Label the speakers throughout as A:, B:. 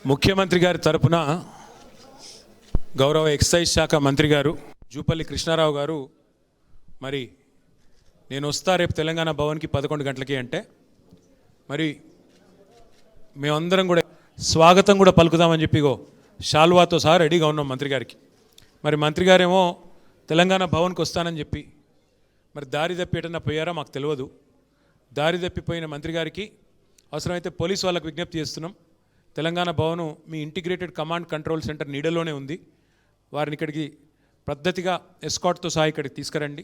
A: ముఖ్యమంత్రి గారి తరపున గౌరవ ఎక్సైజ్ శాఖ మంత్రి గారు జూపల్లి కృష్ణారావు గారు మరి నేను వస్తా రేపు తెలంగాణ భవన్కి 11 గంటలకి అంటే మరి మేమందరం కూడా స్వాగతం కూడా పలుకుదామని చెప్పి షాల్వాతో సహా రెడీగా ఉన్నాం మంత్రి గారికి. మరి మంత్రి గారేమో తెలంగాణ భవన్కి వస్తానని చెప్పి మరి దారి తప్పి ఎటన్నా పోయారా మాకు తెలియదు. దారి తప్పిపోయిన మంత్రి గారికి అవసరమైతే పోలీసు వాళ్ళకు విజ్ఞప్తి చేస్తున్నాం. తెలంగాణ భవను మీ ఇంటిగ్రేటెడ్ కమాండ్ కంట్రోల్ సెంటర్ నీడలోనే ఉంది. వారిని ఇక్కడికి పద్ధతిగా ఎస్కాట్తో సహా ఇక్కడికి తీసుకురండి.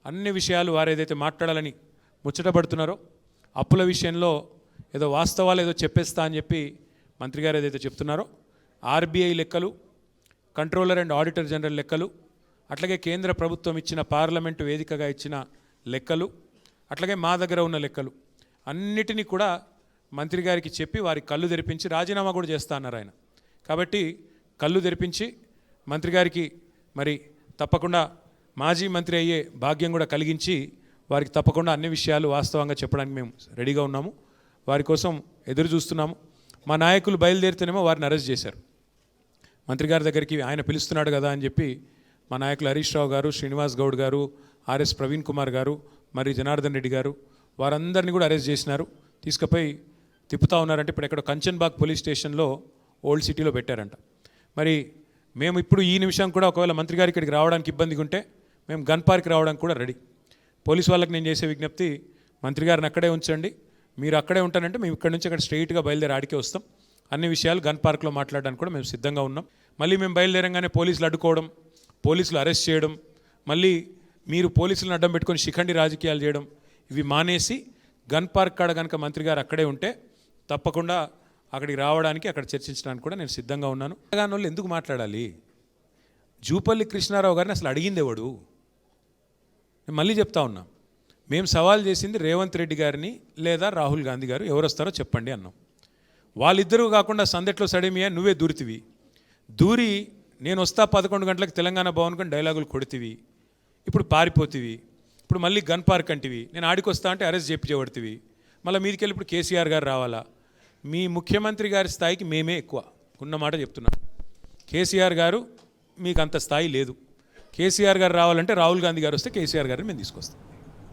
A: అన్ని విషయాలు వారు ఏదైతే మాట్లాడాలని ముచ్చటపడుతున్నారో అప్పుల విషయంలో ఏదో వాస్తవాలు ఏదో చెప్పేస్తా అని చెప్పి మంత్రి గారు ఏదైతే చెప్తున్నారో ఆర్బీఐ లెక్కలు, కంట్రోలర్ అండ్ ఆడిటర్ జనరల్ లెక్కలు, అట్లాగే కేంద్ర ప్రభుత్వం ఇచ్చిన పార్లమెంటు వేదికగా ఇచ్చిన లెక్కలు, అట్లాగే మా దగ్గర ఉన్న లెక్కలు అన్నిటినీ కూడా మంత్రి గారికి చెప్పి వారి కళ్ళు తెరిపించి రాజీనామా కూడా చేస్తా అన్నారు ఆయన. కాబట్టి కళ్ళు తెరిపించి మంత్రి గారికి మరి తప్పకుండా మాజీ మంత్రి అయ్యే భాగ్యం కూడా కలిగించి వారికి తప్పకుండా అన్ని విషయాలు వాస్తవంగా చెప్పడానికి మేము రెడీగా ఉన్నాము. వారి కోసం ఎదురు చూస్తున్నాము. మా నాయకులు బయలుదేరితేనేమో వారిని అరెస్ట్ చేశారు. మంత్రి గారి దగ్గరికి ఆయన పిలుస్తున్నాడు కదా అని చెప్పి మా నాయకులు హరీష్ రావు గారు, శ్రీనివాస్ గౌడ్ గారు, ఆర్ఎస్ ప్రవీణ్ కుమార్ గారు, మరి జనార్దన్ రెడ్డి గారు వారందరినీ కూడా అరెస్ట్ చేసినారు. తీసుకుపోయి తిప్పుతూ ఉన్నారంటే ఇప్పుడు ఎక్కడ కంచన్బాగ్ పోలీస్ స్టేషన్లో ఓల్డ్ సిటీలో పెట్టారంట. మరి మేము ఇప్పుడు ఈ నిమిషం కూడా ఒకవేళ మంత్రి గారి ఇక్కడికి రావడానికి ఇబ్బందిగా ఉంటే మేము గన్ పార్క్కి రావడానికి కూడా రెడీ. పోలీసు వాళ్ళకి నేను చేసే విజ్ఞప్తి, మంత్రి గారిని అక్కడే ఉంచండి, మీరు అక్కడే ఉంటానంటే మేము ఇక్కడ నుంచి అక్కడ స్ట్రైట్గా బయలుదేరి ఆడికే వస్తాం. అన్ని విషయాలు గన్ పార్క్లో మాట్లాడడానికి కూడా మేము సిద్ధంగా ఉన్నాం. మళ్ళీ మేము బయలుదేరంగానే పోలీసులు అడ్డుకోవడం, పోలీసులు అరెస్ట్ చేయడం, మళ్ళీ మీరు పోలీసులను అడ్డం పెట్టుకొని శిఖండి రాజకీయాలు చేయడం ఇవి మానేసి గన్ పార్క్ కాడ కనుక మంత్రి గారు అక్కడే ఉంటే తప్పకుండా అక్కడికి రావడానికి, అక్కడ చర్చించడానికి కూడా నేను సిద్ధంగా ఉన్నాను. తెలంగాణ వాళ్ళు ఎందుకు మాట్లాడాలి? జూపల్లి కృష్ణారావు గారిని అసలు అడిగింది ఎవడు? నేను మళ్ళీ చెప్తా ఉన్నా, మేము సవాల్ చేసింది రేవంత్ రెడ్డి గారిని లేదా రాహుల్ గాంధీ గారు ఎవరు వస్తారో చెప్పండి అన్నాం. వాళ్ళిద్దరూ కాకుండా సందెట్లో సడేమియా నువ్వే దూరి నేను వస్తా 11 గంటలకు తెలంగాణ భవన్ కానీ డైలాగులు కొడుతీవి, ఇప్పుడు పారిపోతీవి, ఇప్పుడు మళ్ళీ గన్ పార్క్ అంటివి, నేను ఆడికి వస్తా అంటే అరెస్ట్ చేపించబడుతుంది, మళ్ళీ మీదికి వెళ్ళి ఇప్పుడు కేసీఆర్ గారు రావాలా? మీ ముఖ్యమంత్రి గారి స్థాయికి మేమే ఎక్కువ ఉన్నమాట చెప్తున్నాం. కేసీఆర్ గారు మీకు అంత స్థాయి లేదు. కేసీఆర్ గారు రావాలంటే రాహుల్ గాంధీ గారు వస్తే కేసీఆర్ గారిని మేము తీసుకొస్తాం.